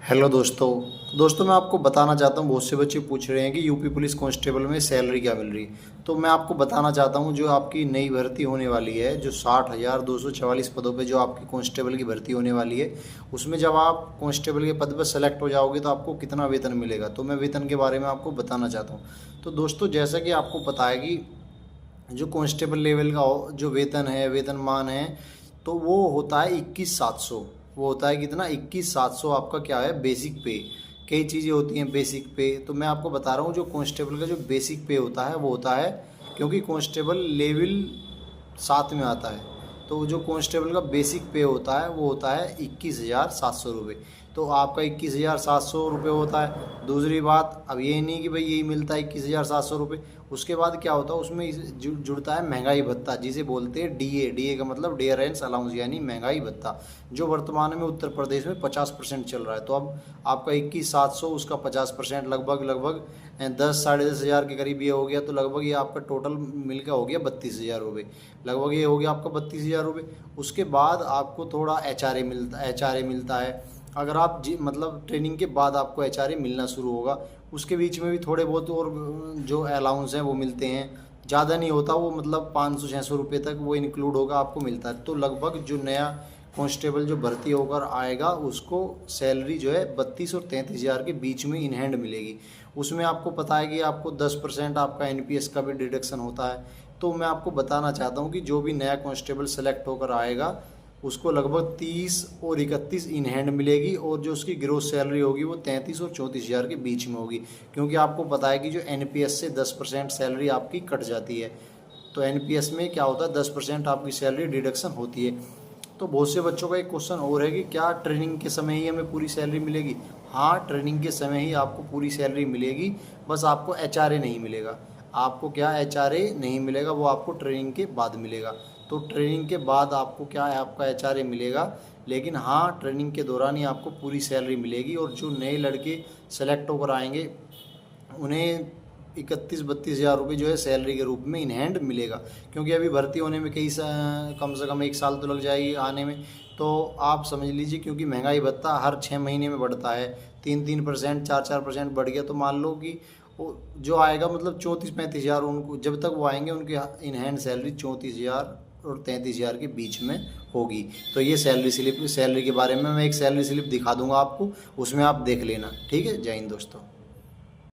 Hello दोस्तों मैं आपको बताना चाहता हूँ। बहुत से बच्चे पूछ रहे हैं कि यूपी पुलिस कांस्टेबल में सैलरी क्या मिल रही है। तो मैं आपको बताना चाहता हूँ जो आपकी नई भर्ती होने वाली है, जो 60,244 पदों पे जो आपकी कांस्टेबल की भर्ती होने वाली है, उसमें जब आप कांस्टेबल के पद पर सेलेक्ट हो जाओगे तो आपको कितना वेतन मिलेगा। तो मैं वेतन के बारे में आपको बताना चाहता हूँ। तो दोस्तों, जैसा कि आपको पता है कि जो कांस्टेबल लेवल का जो वेतन है, वेतनमान है, तो वो होता है 21,700। वो होता है कितना? 21,700 आपका क्या है? बेसिक पे। कई चीज़ें होती हैं बेसिक पे, तो मैं आपको बता रहा हूँ जो कांस्टेबल का जो बेसिक पे होता है वो होता है, क्योंकि कांस्टेबल लेवल 7 में आता है, तो जो कांस्टेबल का बेसिक पे होता है वो होता है 21,700 रुपये। तो आपका 21,700 रुपये होता है। दूसरी बात, अब ये नहीं कि भाई यही मिलता है 21,700 रुपये। उसके बाद क्या होता है, उसमें जुड़ता है महंगाई भत्ता, जिसे बोलते हैं डीए। डीए का मतलब डियरेंस अलाउंस, यानी महंगाई भत्ता, जो वर्तमान में उत्तर प्रदेश में 50% चल रहा है। तो अब आपका 21,700, उसका 50% लगभग 10 साढ़े 10 हज़ार के करीब ये हो गया। तो लगभग ये आपका टोटल मिलकर हो गया 32,000 रुपये। लगभग ये हो गया आपका 32,000 रुपये। उसके बाद आपको थोड़ा एच आर ए मिलता है। अगर आप मतलब ट्रेनिंग के बाद आपको एच आर ए मिलना शुरू होगा। उसके बीच में भी थोड़े बहुत और जो अलाउंस हैं वो मिलते हैं, ज़्यादा नहीं होता वो, मतलब 500-600 रुपये तक वो इंक्लूड होगा, आपको मिलता है। तो लगभग जो नया कांस्टेबल जो भर्ती होकर आएगा उसको सैलरी जो है 32 और 33 हज़ार के बीच में इन हैंड मिलेगी। उसमें आपको पता है कि आपको 10% आपका एनपीएस का भी डिडक्शन होता है। तो मैं आपको बताना चाहता हूँ कि जो भी नया कांस्टेबल सेलेक्ट होकर आएगा उसको लगभग 30 और 31 इन हैंड मिलेगी, और जो उसकी ग्रोस सैलरी होगी वो 33 और 34 हज़ार के बीच में होगी। क्योंकि आपको पता है कि जो एनपीएस से 10% सैलरी आपकी कट जाती है, तो एनपीएस में क्या होता है, 10% आपकी सैलरी डिडक्शन होती है। तो बहुत से बच्चों का एक क्वेश्चन और है कि क्या ट्रेनिंग के समय ही हमें पूरी सैलरी मिलेगी? हाँ, ट्रेनिंग के समय ही आपको पूरी सैलरी मिलेगी, बस आपको एचआरए नहीं मिलेगा। आपको क्या एचआरए नहीं मिलेगा, वो आपको ट्रेनिंग के बाद मिलेगा। तो ट्रेनिंग के बाद आपको क्या है, आपका एचआरए मिलेगा। लेकिन हाँ, ट्रेनिंग के दौरान ही आपको पूरी सैलरी मिलेगी। और जो नए लड़के सेलेक्ट होकर आएंगे उन्हें 31-32 हज़ार रुपये जो है सैलरी के रूप में इन हैंड मिलेगा। क्योंकि अभी भर्ती होने में कम से कम 1 साल तो लग जाएगी आने में। तो आप समझ लीजिए, क्योंकि महंगाई भत्ता हर 6 महीने में बढ़ता है, 3-3%, 4-4% बढ़ गया। तो मान लो कि वो जो आएगा मतलब 34-35 हज़ार, उनको जब तक वो आएंगे उनकी इन हैंड सैलरी 34 हज़ार और 33 हज़ार के बीच में होगी। तो ये सैलरी के बारे में मैं एक सैलरी स्लिप दिखा दूंगा आपको, उसमें आप देख लेना। ठीक है, जय हिंद दोस्तों।